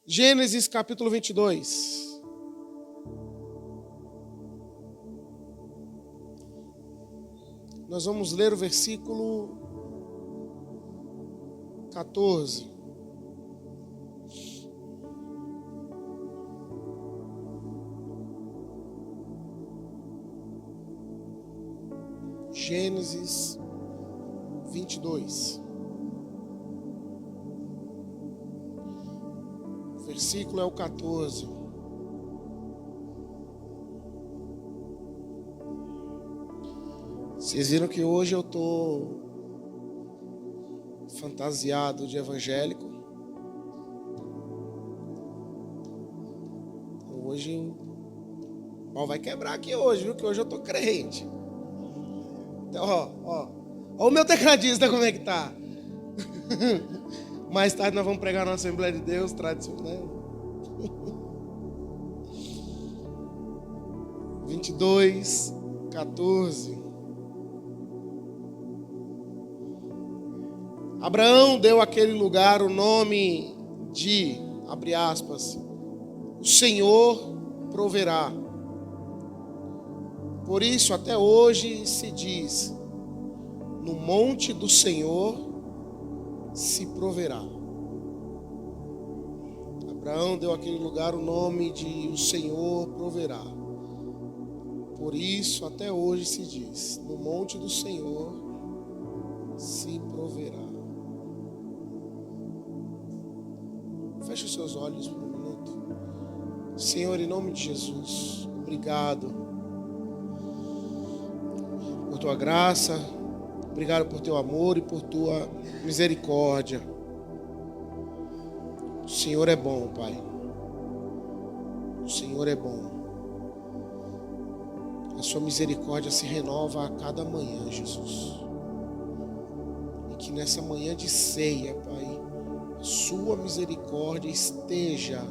Gênesis capítulo 22. Nós vamos ler o versículo 14. Gênesis 22. O versículo é o 14. Vocês viram que hoje eu estou fantasiado de evangélico. Hoje o pau vai quebrar aqui hoje, viu? Que hoje eu estou crente. Então, ó o meu tecladista como é que tá. Mais tarde nós vamos pregar na Assembleia de Deus, tradicional. 22, 14. Abraão deu àquele lugar o nome de, abre aspas, o Senhor proverá. Por isso até hoje se diz, no monte do Senhor se proverá. Abraão deu àquele lugar o nome de o Senhor proverá. Por isso até hoje se diz, no monte do Senhor se proverá. Feche os seus olhos por um minuto. Senhor, em nome de Jesus, obrigado por tua graça, obrigado por teu amor e por tua misericórdia. O Senhor é bom, Pai. O Senhor é bom. A sua misericórdia se renova a cada manhã, Jesus. E que nessa manhã de ceia, Pai, a sua misericórdia esteja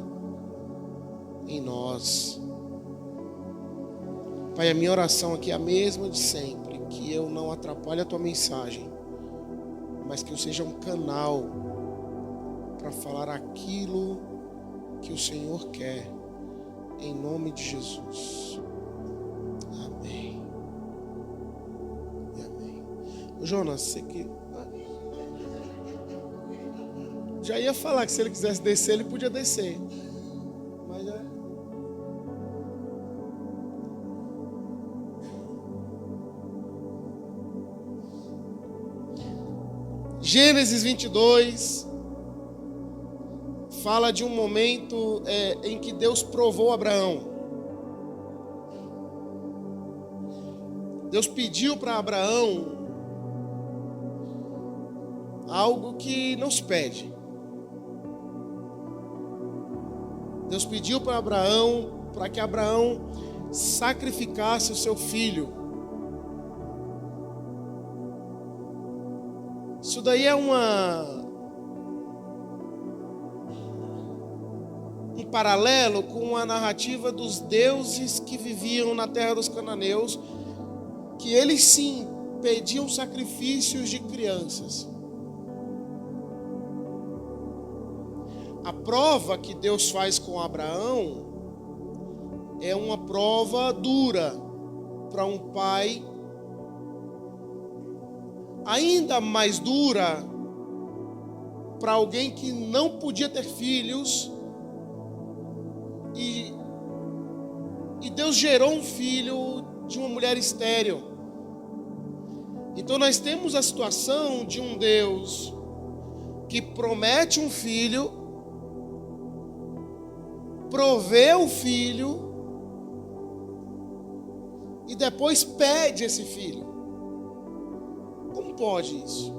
em nós. Pai, a minha oração aqui é a mesma de sempre, que eu não atrapalhe a tua mensagem, mas que eu seja um canal para falar aquilo que o Senhor quer, em nome de Jesus. Amém. E amém. Jonas, você que já ia falar que se ele quisesse descer, ele podia descer. Mas é. Gênesis 22 fala de um momento em que Deus provou Abraão. Deus pediu para Abraão algo que não se pede. Deus pediu para Abraão, para que Abraão sacrificasse o seu filho. Isso daí é um paralelo com a narrativa dos deuses que viviam na terra dos cananeus, que eles sim pediam sacrifícios de crianças. A prova que Deus faz com Abraão é uma prova dura para um pai, ainda mais dura para alguém que não podia ter filhos e Deus gerou um filho de uma mulher estéril. Então nós temos a situação de um Deus que promete um filho, provê o filho e depois pede esse filho. Como pode isso?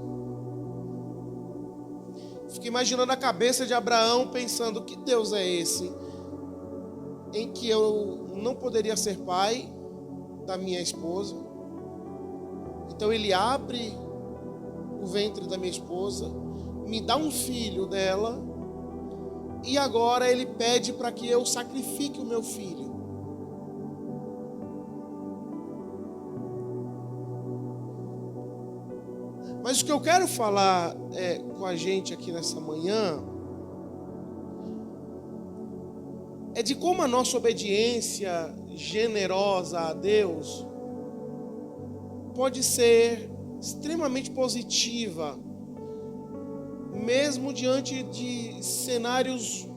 Fico imaginando a cabeça de Abraão pensando, que Deus é esse em que eu não poderia ser pai da minha esposa? Então ele abre o ventre da minha esposa, me dá um filho dela, e agora ele pede para que eu sacrifique o meu filho. Mas o que eu quero falar com a gente aqui nessa manhã é de como a nossa obediência generosa a Deus pode ser extremamente positiva, mesmo diante de cenários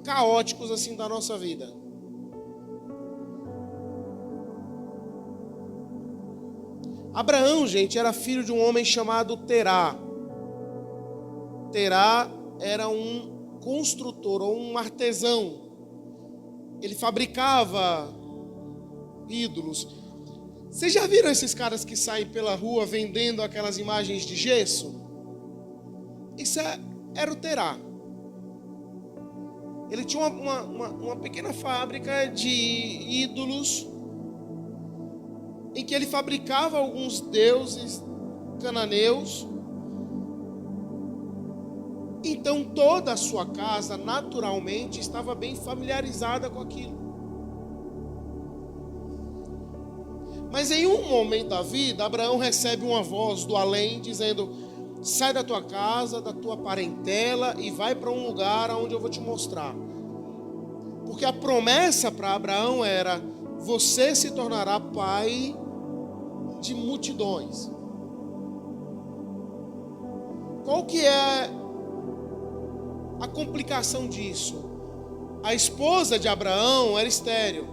caóticos assim da nossa vida. Abraão, gente, era filho de um homem chamado Terá. Terá era um construtor ou um artesão. Ele fabricava ídolos. Vocês já viram esses caras que saem pela rua vendendo aquelas imagens de gesso? Isso era o Terá. Ele tinha uma pequena fábrica de ídolos em que ele fabricava alguns deuses cananeus. Então toda a sua casa naturalmente estava bem familiarizada com aquilo. Mas em um momento da vida, Abraão recebe uma voz do além dizendo: sai da tua casa, da tua parentela e vai para um lugar onde eu vou te mostrar. Porque a promessa para Abraão era: você se tornará pai de multidões. Qual que é a complicação disso? A esposa de Abraão era estéril.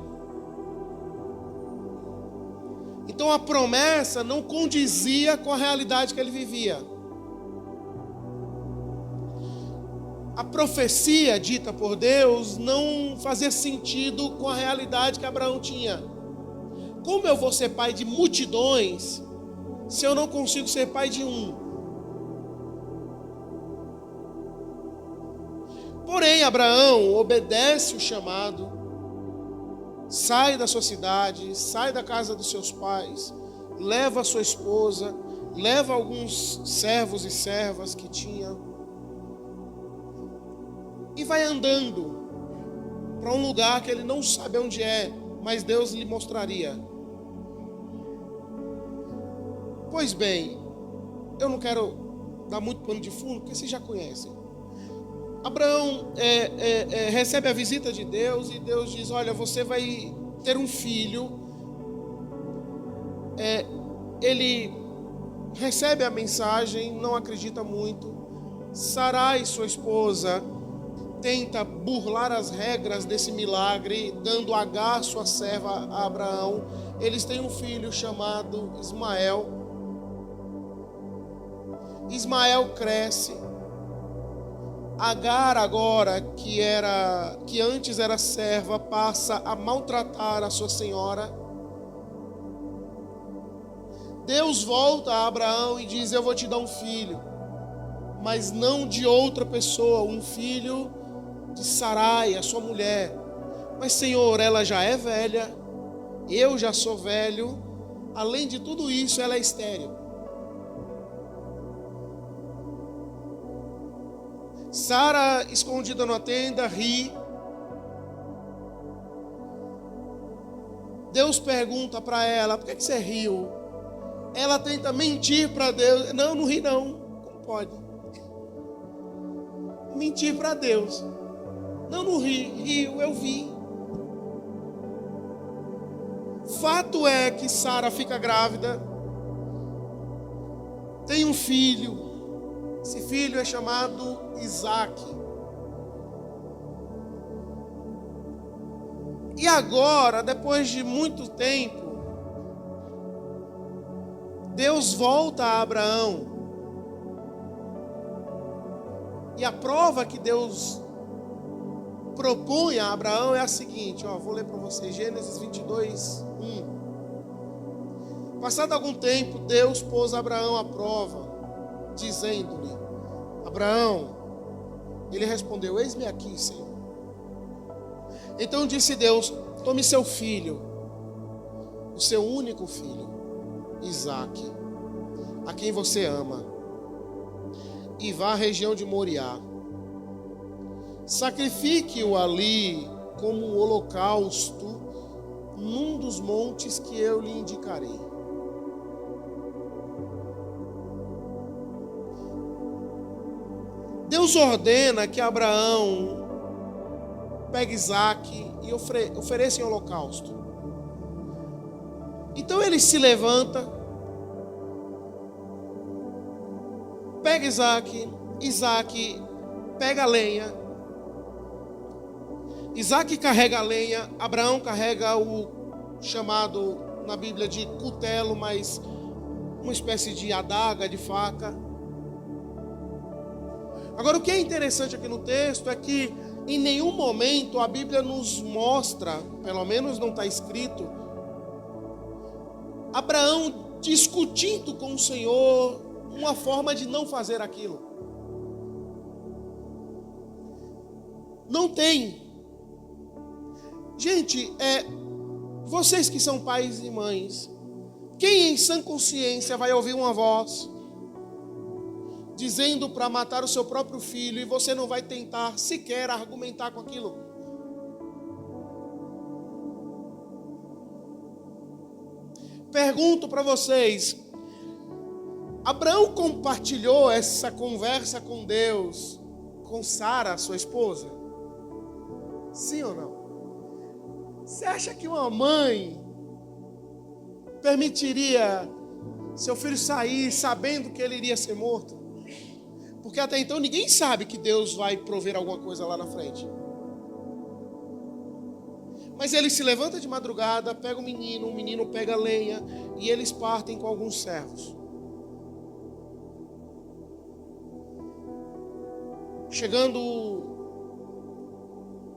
Então a promessa não condizia com a realidade que ele vivia. A profecia dita por Deus não fazia sentido com a realidade que Abraão tinha. Como eu vou ser pai de multidões se eu não consigo ser pai de um? Porém, Abraão obedece o chamado, sai da sua cidade, sai da casa dos seus pais, leva a sua esposa, leva alguns servos e servas que tinha e vai andando para um lugar que ele não sabe onde é, mas Deus lhe mostraria. Pois bem, eu não quero dar muito pano de fundo, porque vocês já conhecem. Abraão recebe a visita de Deus e Deus diz: olha, você vai ter um filho. Ele recebe a mensagem, não acredita muito. Sarai, sua esposa, tenta burlar as regras desse milagre, dando Agar, sua serva, a Abraão. Eles têm um filho chamado Ismael. Ismael cresce. Agar agora, que antes era serva, passa a maltratar a sua senhora. Deus volta a Abraão e diz: eu vou te dar um filho, mas não de outra pessoa, um filho de Sarai, a sua mulher. Mas Senhor, ela já é velha, eu já sou velho, além de tudo isso, ela é estéril. Sara, escondida na tenda, ri. Deus pergunta para ela: por que você riu? Ela tenta mentir para Deus. Não ri não. Como pode? Mentir para Deus. Não riu, eu vi. Fato é que Sara fica grávida, tem um filho. Esse filho é chamado Isaac. E agora, depois de muito tempo, Deus volta a Abraão. E a prova que Deus propõe a Abraão é a seguinte, vou ler para vocês, Gênesis 22, 1. Passado algum tempo, Deus pôs Abraão à prova, dizendo-lhe: Abraão. Ele respondeu: eis-me aqui, Senhor. Então disse Deus: tome seu filho, o seu único filho, Isaque, a quem você ama, e vá à região de Moriá. Sacrifique-o ali como um holocausto num dos montes que eu lhe indicarei. Deus ordena que Abraão pega Isaac e ofereça em holocausto. Então ele se levanta, pega Isaac pega a lenha, Isaac carrega a lenha, Abraão carrega o chamado na Bíblia de cutelo, mas uma espécie de adaga, de faca. Agora, o que é interessante aqui no texto é que em nenhum momento a Bíblia nos mostra, pelo menos não está escrito, Abraão discutindo com o Senhor uma forma de não fazer aquilo. Não tem. Gente, vocês que são pais e mães, quem em sã consciência vai ouvir uma voz dizendo para matar o seu próprio filho e você não vai tentar sequer argumentar com aquilo? Pergunto para vocês, Abraão compartilhou essa conversa com Deus com Sara, sua esposa? Sim ou não? Você acha que uma mãe permitiria seu filho sair sabendo que ele iria ser morto? Porque até então ninguém sabe que Deus vai prover alguma coisa lá na frente. Mas ele se levanta de madrugada, pega o menino pega a lenha e eles partem com alguns servos. Chegando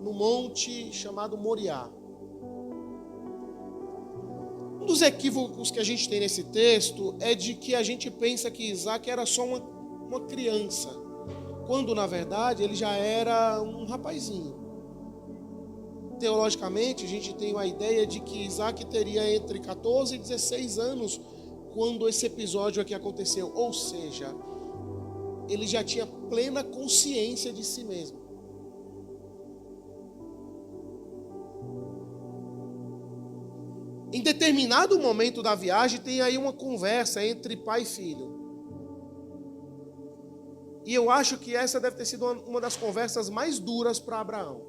no monte chamado Moriá. Um dos equívocos que a gente tem nesse texto é de que a gente pensa que Isaac era só uma criança, quando na verdade ele já era um rapazinho. Teologicamente a gente tem a ideia de que Isaac teria entre 14 e 16 anos quando esse episódio aqui aconteceu, ou seja, ele já tinha plena consciência de si mesmo. Em determinado momento da viagem, tem aí uma conversa entre pai e filho. E eu acho que essa deve ter sido uma das conversas mais duras para Abraão.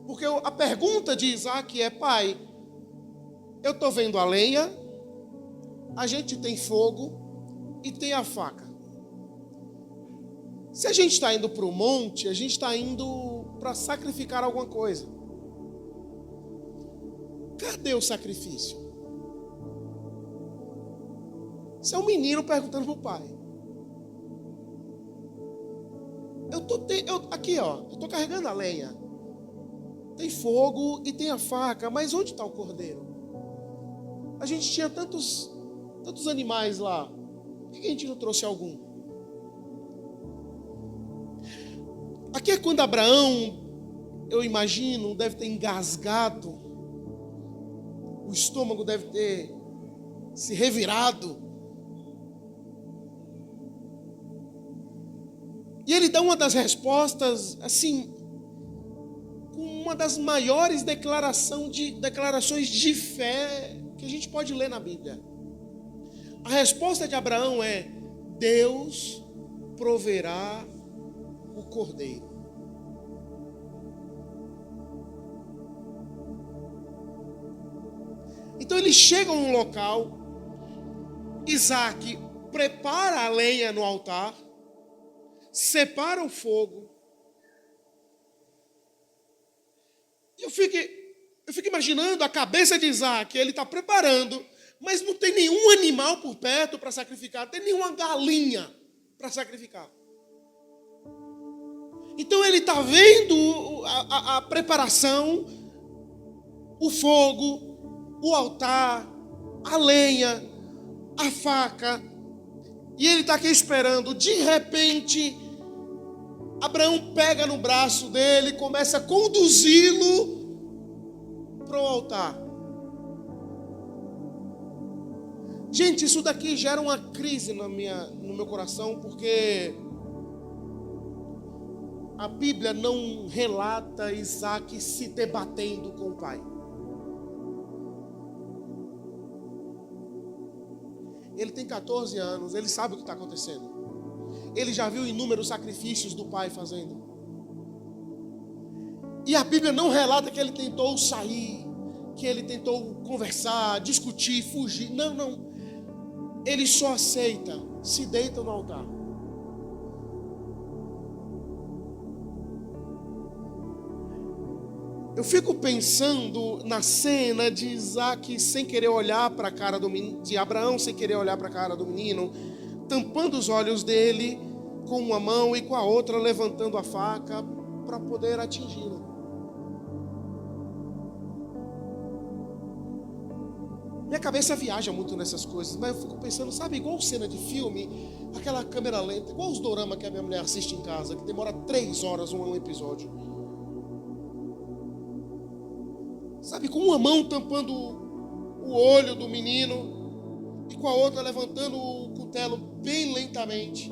Porque a pergunta de Isaac é: pai, eu estou vendo a lenha, a gente tem fogo e tem a faca. Se a gente está indo para o monte, a gente está indo para sacrificar alguma coisa. Cadê o sacrifício? Isso é um menino perguntando para o pai. Aqui, ó, eu estou carregando a lenha. Tem fogo e tem a faca, mas onde está o cordeiro? A gente tinha tantos animais lá. Por que a gente não trouxe algum? Aqui é quando Abraão, eu imagino, deve ter engasgado. O estômago deve ter se revirado. E ele dá uma das respostas, assim, com uma das maiores declarações de fé que a gente pode ler na Bíblia. A resposta de Abraão é: Deus proverá o cordeiro. Então eles chegam num local, Isaac prepara a lenha no altar, separa o fogo. Eu fico imaginando a cabeça de Isaac, ele está preparando, mas não tem nenhum animal por perto para sacrificar, não tem nenhuma galinha para sacrificar. Então ele está vendo a preparação, o fogo, o altar, a lenha, a faca, e ele está aqui esperando. De repente, Abraão pega no braço dele e começa a conduzi-lo para o altar. Gente, isso daqui gera uma crise no meu coração, porque a Bíblia não relata Isaac se debatendo com o pai. Ele tem 14 anos, ele sabe o que está acontecendo. Ele já viu inúmeros sacrifícios do pai fazendo. E a Bíblia não relata que ele tentou sair, que ele tentou conversar, discutir, fugir. Não. Ele só aceita, se deita no altar. Eu fico pensando na cena de Isaac sem querer olhar para a cara do menino, de Abraão sem querer olhar para a cara do menino, tampando os olhos dele com uma mão e com a outra levantando a faca para poder atingi-lo. Minha cabeça viaja muito nessas coisas, mas eu fico pensando, sabe, igual cena de filme, aquela câmera lenta, igual os doramas que a minha mulher assiste em casa, que demora 3 horas um episódio. Sabe, com uma mão tampando o olho do menino e com a outra levantando o cutelo bem lentamente.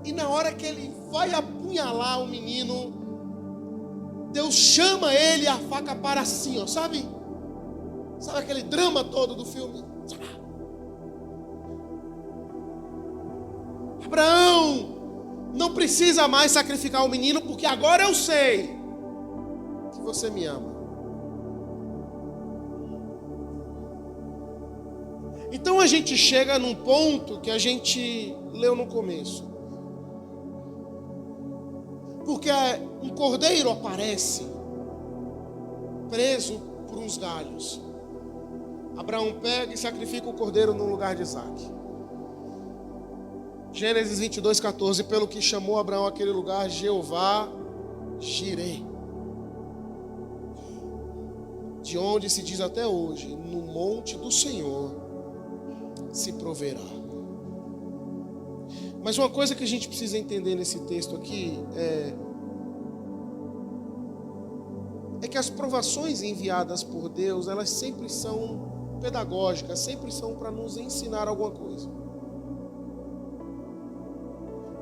E na hora que ele vai apunhalar o menino, Deus chama ele a faca para assim, ó, sabe? Sabe aquele drama todo do filme? Abraão, não precisa mais sacrificar o menino, porque agora eu sei que você me ama. Então a gente chega num ponto que a gente leu no começo. Porque um cordeiro aparece preso por uns galhos. Abraão pega e sacrifica o cordeiro no lugar de Isaac. Gênesis 22:14, pelo que chamou Abraão aquele lugar Jeová Jireh, de onde se diz até hoje, no monte do Senhor se proverá. Mas uma coisa que a gente precisa entender nesse texto aqui é que as provações enviadas por Deus, elas sempre são pedagógicas, sempre são para nos ensinar alguma coisa.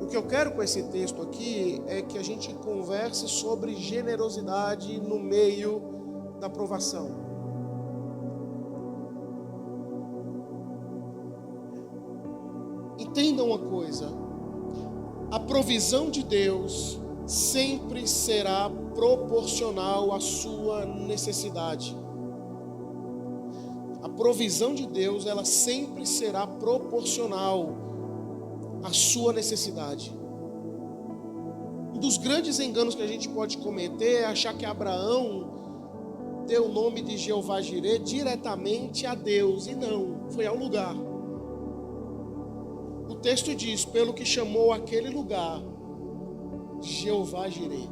O que eu quero com esse texto aqui é que a gente converse sobre generosidade no meio da provação. Entenda uma coisa: a provisão de Deus sempre será proporcional à sua necessidade. A provisão de Deus, ela sempre será proporcional à sua necessidade. Um dos grandes enganos que a gente pode cometer é achar que Abraão deu o nome de Jeová Jireh diretamente a Deus, e não, foi ao lugar. O texto diz, pelo que chamou aquele lugar Jeová Jireh.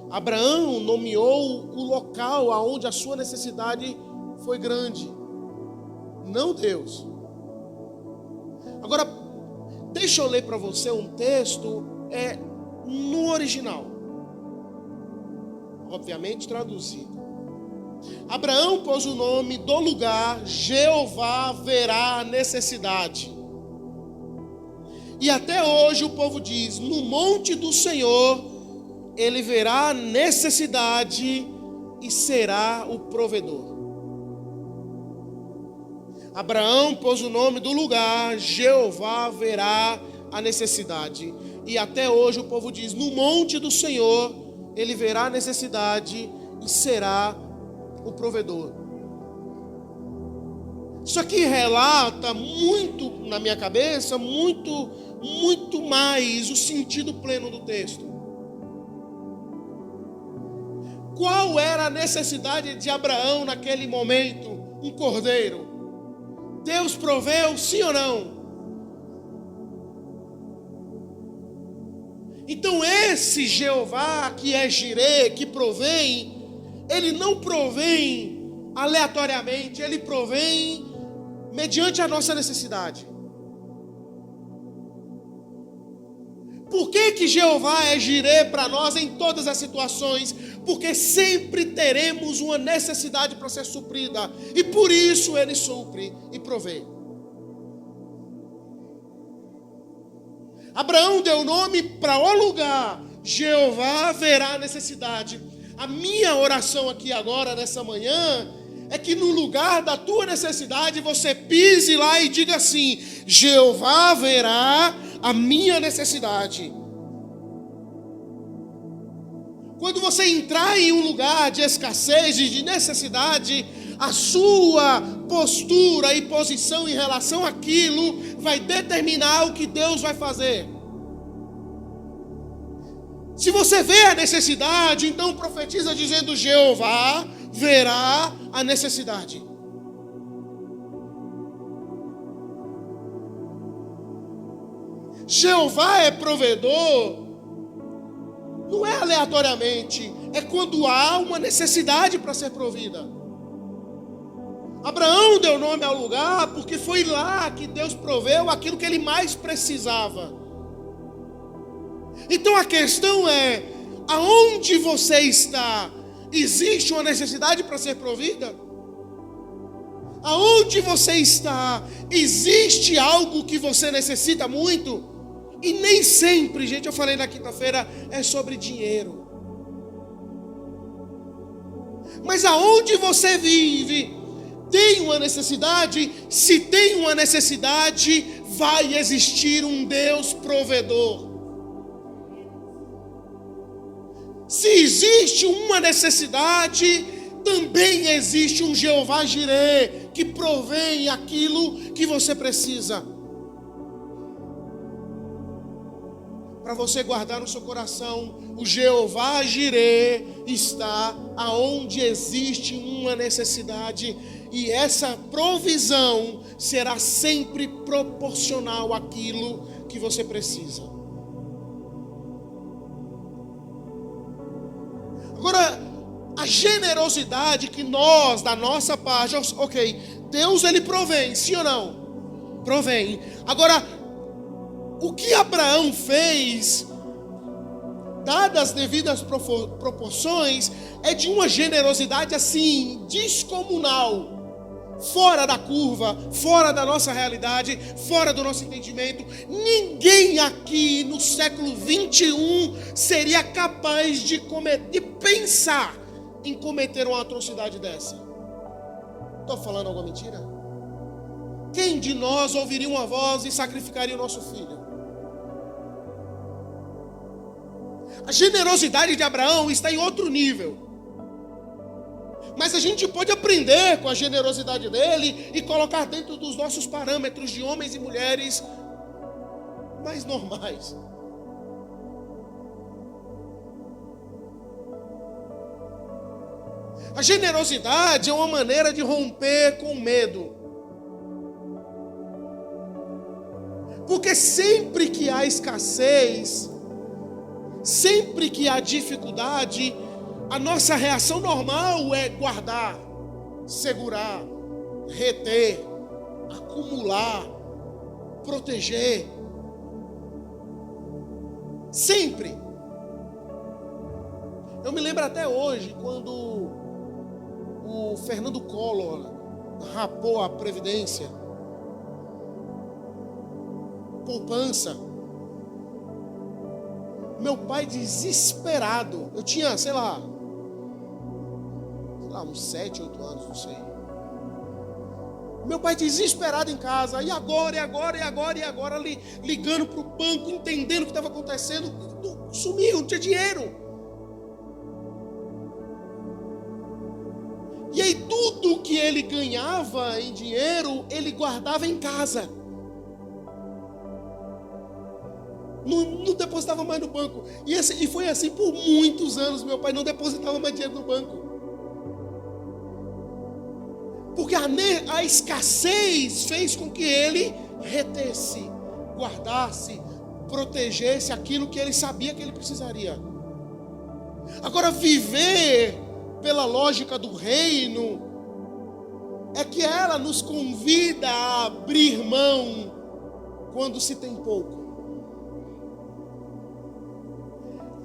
Abraão nomeou o local aonde a sua necessidade foi grande, não Deus. Agora, deixa eu ler para você um texto no original, obviamente traduzido. Abraão pôs o nome do lugar, Jeová verá a necessidade. E até hoje o povo diz, no monte do Senhor, ele verá a necessidade e será o provedor. Abraão pôs o nome do lugar, Jeová verá a necessidade. E até hoje o povo diz, no monte do Senhor, ele verá a necessidade e será o provedor. Isso aqui relata muito, na minha cabeça, muito mais o sentido pleno do texto. Qual era a necessidade de Abraão naquele momento? Um cordeiro. Deus proveu, sim ou não? Então esse Jeová que é Jireh, que provém, ele não provém aleatoriamente, ele provém mediante a nossa necessidade. Por que Jeová é Jireh para nós em todas as situações? Porque sempre teremos uma necessidade para ser suprida. E por isso ele supre e provê. Abraão deu nome para o lugar. Jeová verá a necessidade. A minha oração aqui agora, nessa manhã, é que no lugar da tua necessidade, você pise lá e diga assim, Jeová verá a minha necessidade. Quando você entrar em um lugar de escassez e de necessidade, a sua postura e posição em relação àquilo vai determinar o que Deus vai fazer. Se você vê a necessidade, então profetiza dizendo: Jeová verá a necessidade. Jeová é provedor, não é aleatoriamente, é quando há uma necessidade para ser provida. Abraão deu nome ao lugar porque foi lá que Deus proveu aquilo que ele mais precisava. Então a questão é: aonde você está? Existe uma necessidade para ser provida? Aonde você está? Existe algo que você necessita muito? E nem sempre, gente, eu falei na quinta-feira, é sobre dinheiro. Mas aonde você vive, tem uma necessidade? Se tem uma necessidade, vai existir um Deus provedor. Se existe uma necessidade, também existe um Jeová Jireh, que provém aquilo que você precisa. Para você guardar no seu coração, o Jeová Jireh está aonde existe uma necessidade, e essa provisão será sempre proporcional àquilo que você precisa. Agora, a generosidade que nós, da nossa parte, ok, Deus ele provém, sim ou não? Provém. Agora, o que Abraão fez, dadas as devidas proporções, é de uma generosidade assim, descomunal, fora da curva, fora da nossa realidade, fora do nosso entendimento. Ninguém aqui no século 21 seria capaz de pensar em cometer uma atrocidade dessa. Estou falando alguma mentira? Quem de nós ouviria uma voz e sacrificaria o nosso filho? A generosidade de Abraão está em outro nível. Mas a gente pode aprender com a generosidade dele e colocar dentro dos nossos parâmetros de homens e mulheres mais normais. A generosidade é uma maneira de romper com o medo. Porque sempre que há escassez, sempre que há dificuldade, a nossa reação normal é guardar, segurar, reter, acumular, proteger. Sempre. Eu me lembro até hoje, quando o Fernando Collor rapou a Previdência, poupança. Meu pai desesperado, eu tinha, sei lá, uns 7, 8 anos, não sei. Meu pai desesperado em casa, e agora, ligando para o banco, entendendo o que estava acontecendo, sumiu, não tinha dinheiro. E aí tudo que ele ganhava em dinheiro, ele guardava em casa. Não depositava mais no banco. E foi assim por muitos anos. Meu pai não depositava mais dinheiro no banco. Porque a escassez fez com que ele retesse, guardasse, protegesse aquilo que ele sabia que ele precisaria. Agora, viver pela lógica do reino é que ela nos convida a abrir mão quando se tem pouco.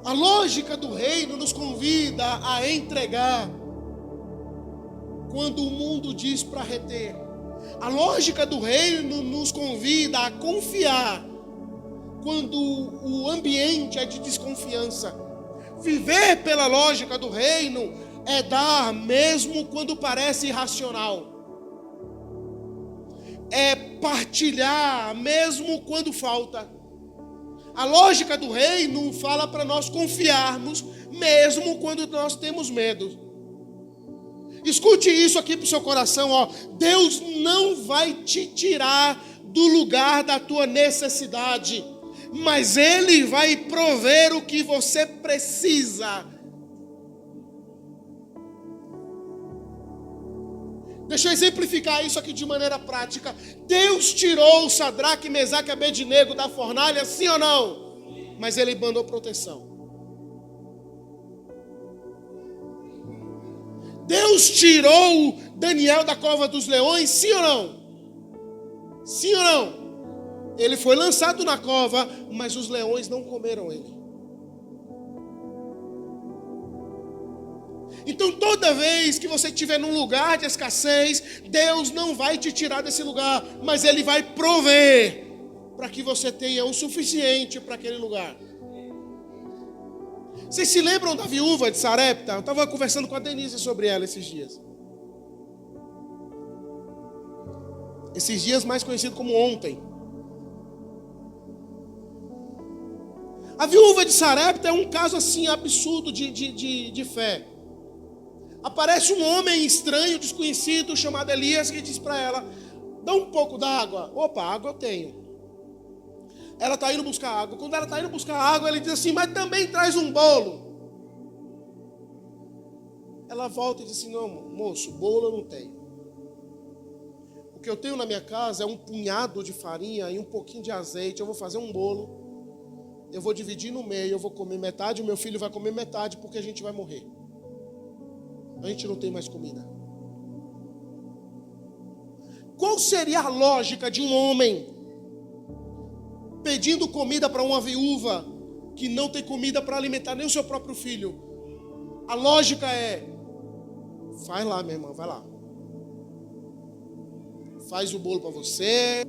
A lógica do reino nos convida a entregar quando o mundo diz para reter. A lógica do reino nos convida a confiar quando o ambiente é de desconfiança. Viver pela lógica do reino é dar mesmo quando parece irracional. É partilhar mesmo quando falta. A lógica do reino fala para nós confiarmos, mesmo quando nós temos medo. Escute isso aqui para o seu coração, ó. Deus não vai te tirar do lugar da tua necessidade, mas Ele vai prover o que você precisa. Deixa eu exemplificar isso aqui de maneira prática. Deus tirou Sadraque, Mesaque e Abednego da fornalha, sim ou não? Mas Ele mandou proteção. Deus tirou Daniel da cova dos leões, sim ou não? Sim ou não? Ele foi lançado na cova, mas os leões não comeram ele. Então toda vez que você estiver num lugar de escassez, Deus não vai te tirar desse lugar, mas Ele vai prover para que você tenha o suficiente para aquele lugar. Vocês se lembram da viúva de Sarepta? Eu estava conversando com a Denise sobre ela esses dias. Esses dias mais conhecido como ontem. A viúva de Sarepta é um caso assim absurdo de fé. Aparece um homem estranho, desconhecido, chamado Elias, que diz para ela: dá um pouco d'água. Opa, água eu tenho. Ela está indo buscar água. Quando ela está indo buscar água, ele diz assim: mas também traz um bolo. Ela volta e diz assim: não, moço, bolo eu não tenho. O que eu tenho na minha casa é um punhado de farinha e um pouquinho de azeite. Eu vou fazer um bolo, eu vou dividir no meio, eu vou comer metade, o meu filho vai comer metade, porque a gente vai morrer. A gente não tem mais comida. Qual seria a lógica de um homem pedindo comida para uma viúva que não tem comida para alimentar nem o seu próprio filho? A lógica é: vai lá, minha irmã, vai lá. Faz o bolo para você.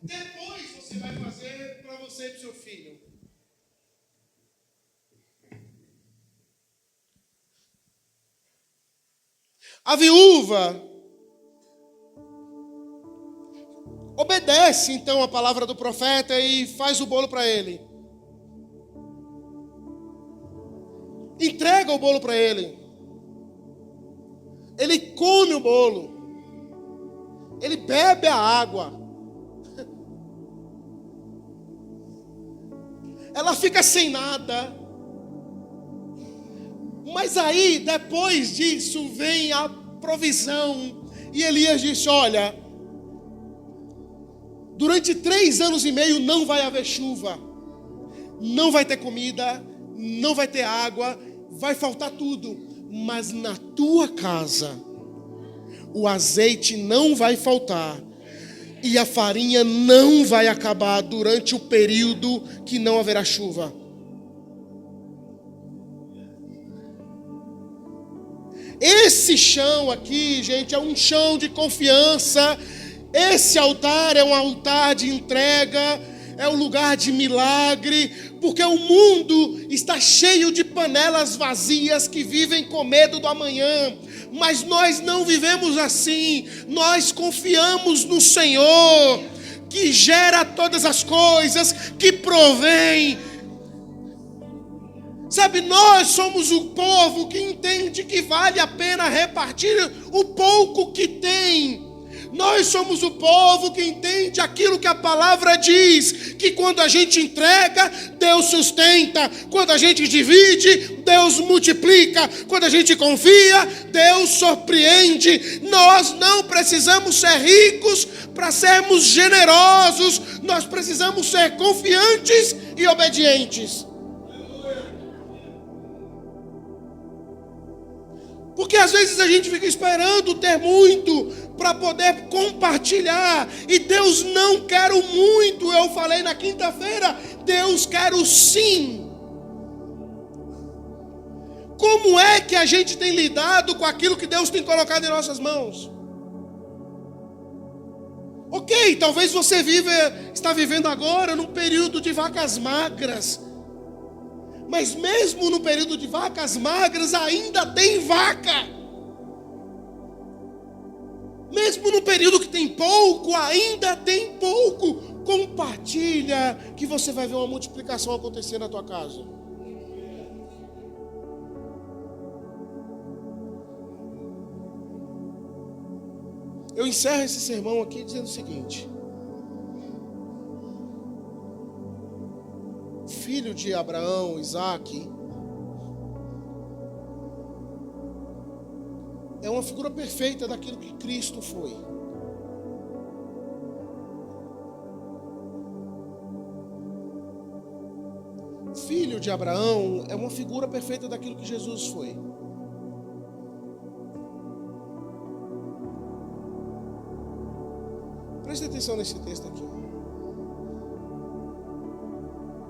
Depois você vai fazer para você e para o seu filho. A viúva obedece então a palavra do profeta e faz o bolo para ele. Entrega o bolo para ele. Ele come o bolo. Ele bebe a água. Ela fica sem nada. Mas aí, depois disso, vem a provisão. E Elias disse: olha, durante 3 anos e meio não vai haver chuva. Não vai ter comida, não vai ter água, vai faltar tudo. Mas na tua casa, o azeite não vai faltar. E a farinha não vai acabar durante o período que não haverá chuva. Esse chão aqui, gente, é um chão de confiança. Esse altar é um altar de entrega, é um lugar de milagre, porque o mundo está cheio de panelas vazias que vivem com medo do amanhã. Mas nós não vivemos assim. Nós confiamos no Senhor, que gera todas as coisas, que provém. Sabe, nós somos o povo que entende que vale a pena repartir o pouco que tem. Nós somos o povo que entende aquilo que a palavra diz, que quando a gente entrega, Deus sustenta. Quando a gente divide, Deus multiplica. Quando a gente confia, Deus surpreende. Nós não precisamos ser ricos para sermos generosos. Nós precisamos ser confiantes e obedientes. Porque às vezes a gente fica esperando ter muito para poder compartilhar. E Deus não quer o muito. Eu falei na quinta-feira, Deus quer o sim. Como é que a gente tem lidado com aquilo que Deus tem colocado em nossas mãos? Ok, talvez você está vivendo agora num período de vacas magras. Mas mesmo no período de vacas magras, ainda tem vaca. Mesmo no período que tem pouco, ainda tem pouco. Compartilha, que você vai ver uma multiplicação acontecer na tua casa. Eu encerro esse sermão aqui dizendo o seguinte: filho de Abraão, Isaac, é uma figura perfeita daquilo que Cristo foi. Filho de Abraão é uma figura perfeita daquilo que Jesus foi. Preste atenção nesse texto aqui.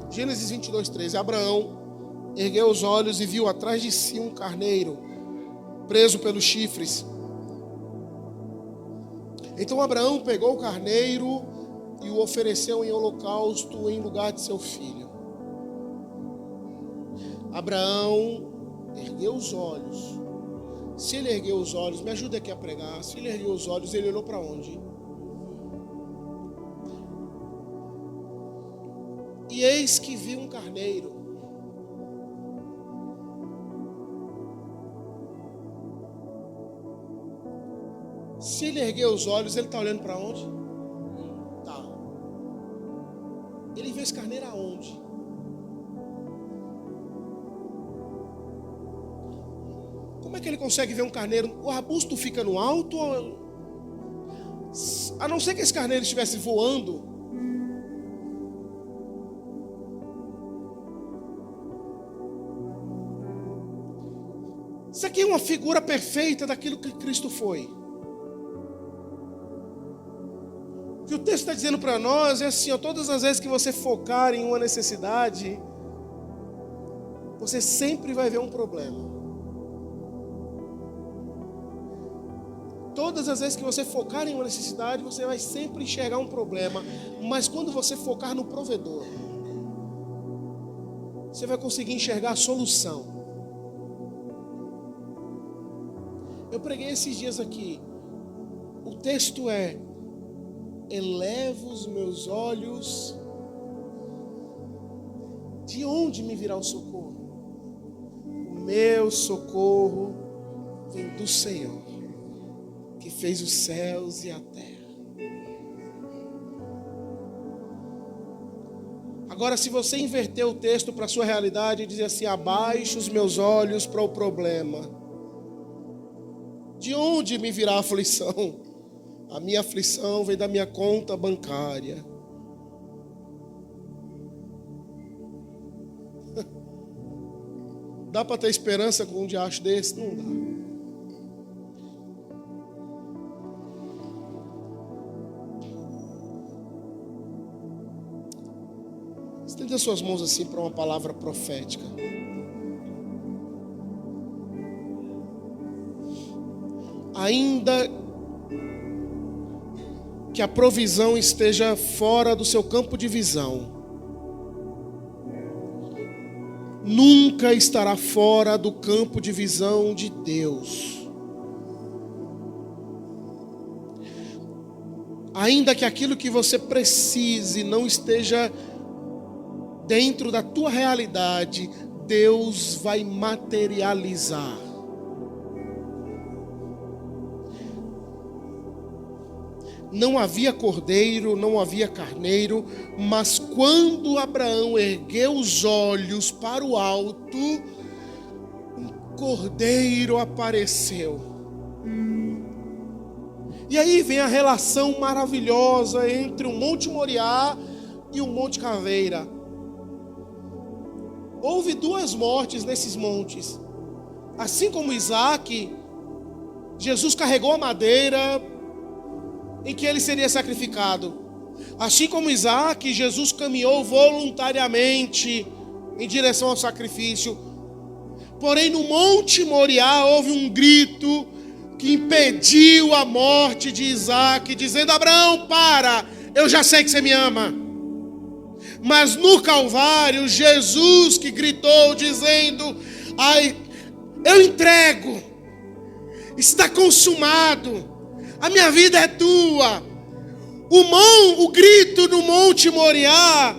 Gênesis 22:13. Abraão ergueu os olhos e viu atrás de si um carneiro preso pelos chifres. Então Abraão pegou o carneiro e o ofereceu em holocausto em lugar de seu filho. Abraão ergueu os olhos. Se ele ergueu os olhos, me ajuda aqui a pregar. Se ele ergueu os olhos, ele olhou para onde? E eis que viu um carneiro. Se ele ergueu os olhos, ele está olhando para onde? Tá. Ele vê esse carneiro aonde? Como é que ele consegue ver um carneiro? O arbusto fica no alto? A não ser que esse carneiro estivesse voando. Isso aqui é uma figura perfeita daquilo que Cristo foi. O que o texto está dizendo para nós é assim, ó, todas as vezes que você focar em uma necessidade, você sempre vai ver um problema. Todas as vezes que você focar em uma necessidade, você vai sempre enxergar um problema. Mas quando você focar no provedor, você vai conseguir enxergar a solução. Eu preguei esses dias aqui. O texto é: elevo os meus olhos. De onde me virá o socorro? O meu socorro vem do Senhor, que fez os céus e a terra. Agora, se você inverter o texto para a sua realidade e dizer assim: abaixo os meus olhos para o problema, de onde me virá a aflição? A minha aflição vem da minha conta bancária. Dá para ter esperança com um diacho desse? Não dá. Estende as suas mãos assim para uma palavra profética. Ainda que a provisão esteja fora do seu campo de visão, nunca estará fora do campo de visão de Deus. Ainda que aquilo que você precise não esteja dentro da tua realidade, Deus vai materializar. não havia cordeiro, não havia carneiro, mas quando Abraão ergueu os olhos para o alto, um cordeiro apareceu. E aí vem a relação maravilhosa entre o Monte Moriá e o Monte Caveira. Houve 2 mortes nesses montes. Assim como Isaac, Jesus carregou a madeira em que ele seria sacrificado. Assim como Isaac, Jesus caminhou voluntariamente em direção ao sacrifício. Porém, no Monte Moriá houve um grito que impediu a morte de Isaac, dizendo: Abraão, para, eu já sei que você me ama. Mas no Calvário, Jesus que gritou dizendo: ai, eu entrego, está consumado. A minha vida é tua. O grito no Monte Moriá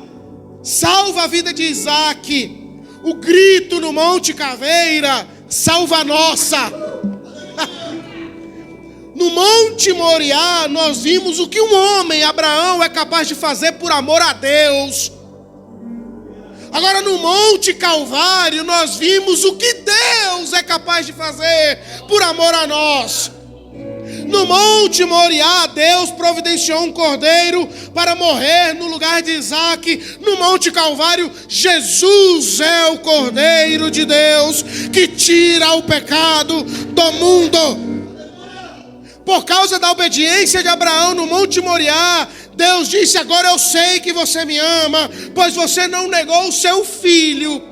salva a vida de Isaac. O grito no Monte Caveira salva a nossa. No Monte Moriá nós vimos o que um homem, Abraão, é capaz de fazer por amor a Deus. Agora no Monte Calvário nós vimos o que Deus é capaz de fazer por amor a nós. No Monte Moriá, Deus providenciou um cordeiro para morrer no lugar de Isaac. No Monte Calvário, Jesus é o Cordeiro de Deus que tira o pecado do mundo. Por causa da obediência de Abraão no Monte Moriá, Deus disse: agora eu sei que você me ama, pois você não negou o seu filho.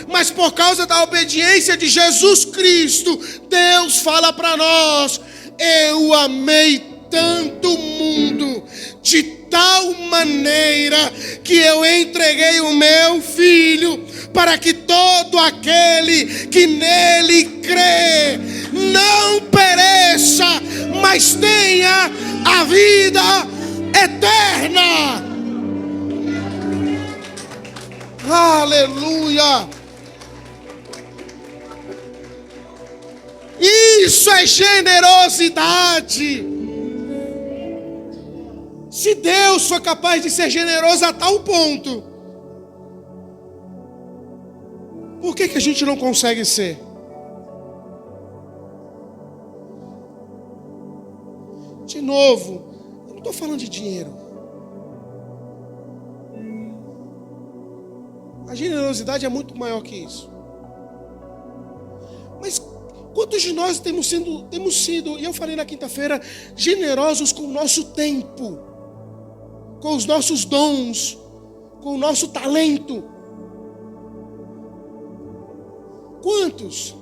Mas por causa da obediência de Jesus Cristo, Deus fala para nós: eu amei tanto o mundo, de tal maneira que eu entreguei o meu filho, para que todo aquele que nele crê não pereça, mas tenha a vida eterna. Aleluia! Isso é generosidade. Se Deus foi capaz de ser generoso a tal ponto, por que a gente não consegue ser? De novo, eu não estou falando de dinheiro. A generosidade é muito maior que isso. Mas quantos de nós temos sido, e eu falei na quinta-feira, generosos com o nosso tempo, com os nossos dons, com o nosso talento? Quantos?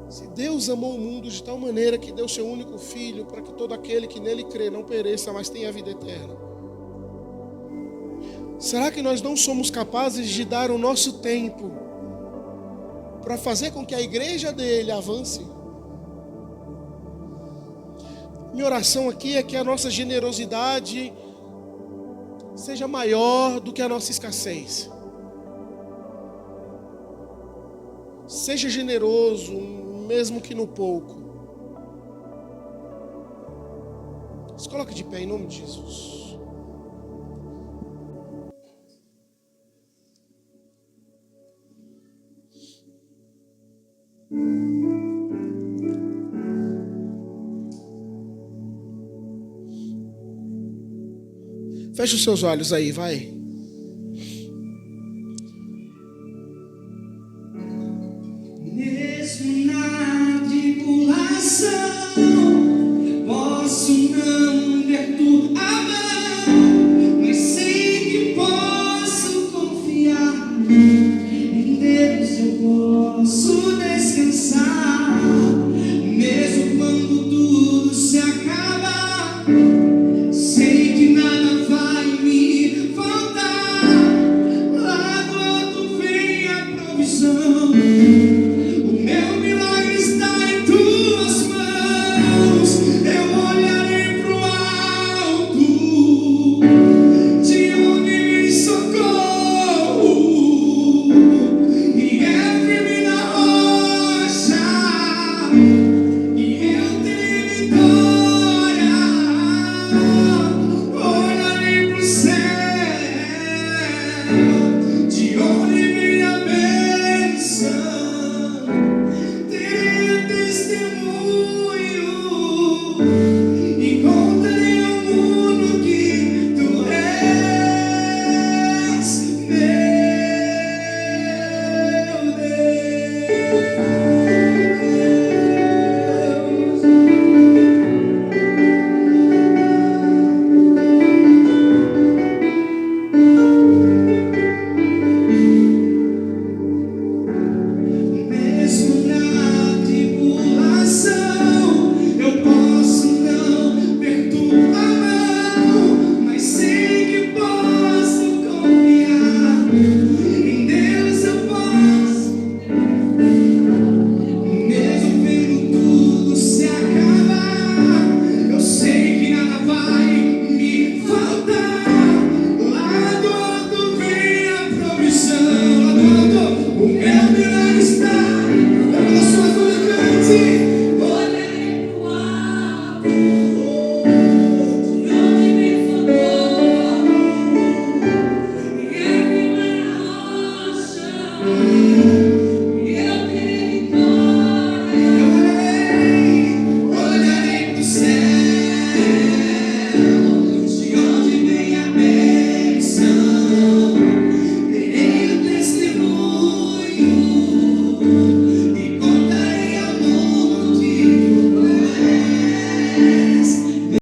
Se Deus amou o mundo de tal maneira que deu seu único filho, para que todo aquele que nele crê não pereça, mas tenha a vida eterna. Será que nós não somos capazes de dar o nosso tempo para fazer com que a igreja dele avance? Minha oração aqui é que a nossa generosidade seja maior do que a nossa escassez. Seja generoso, mesmo que no pouco. Se coloque de pé em nome de Jesus. Feche os seus olhos aí, vai.